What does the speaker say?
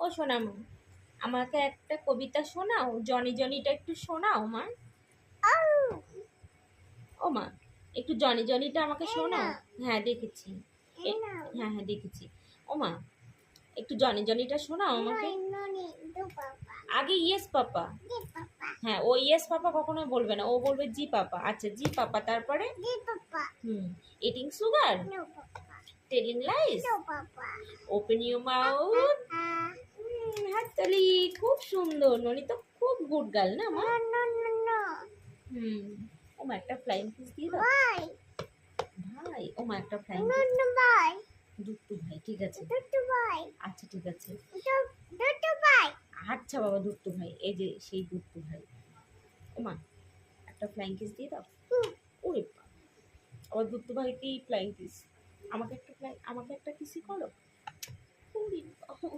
ও সোনামা, আমাকে একটা কবিতা শোনাও, জনি জনিটা একটু শোনাও মা। ও মা, একটু জনি জনিটা আমাকে শোনাও। হ্যাঁ দেখেছি। হ্যাঁ হ্যাঁ দেখেছি। ও মা, একটু জনি জনিটা শোনাও আমাকে। আগে ইয়েস পাপা। হ্যাঁ, ও ইয়েস পাপা কখনোই বলবে না, ও বলবে জি পাপা। আচ্ছা জি পাপা, তারপরে হুম, eating sugar, telling lies, open your mouth. হাততালি, খুব সুন্দর। ননি তো খুব গুড গার্ল না মা? হুম। ও মা, একটা ফ্লাইং কিস দিয়ে দাও ভাই। ও মা, একটা ফ্লাইং কিস। দুট্টু ভাই, ঠিক আছে। আচ্ছা ঠিক আছে। আচ্ছা বাবা, দুট্টু ভাই, এই যে সেই দুট্টু ভাই। ও মা, একটা ফ্লাইং কিস দিয়ে দাও। ওরে বাবা, আবার দুট্টু ভাইকেই ফ্লাইং কিস। আমাকে একটা কিসই করো। ওরে বাবা।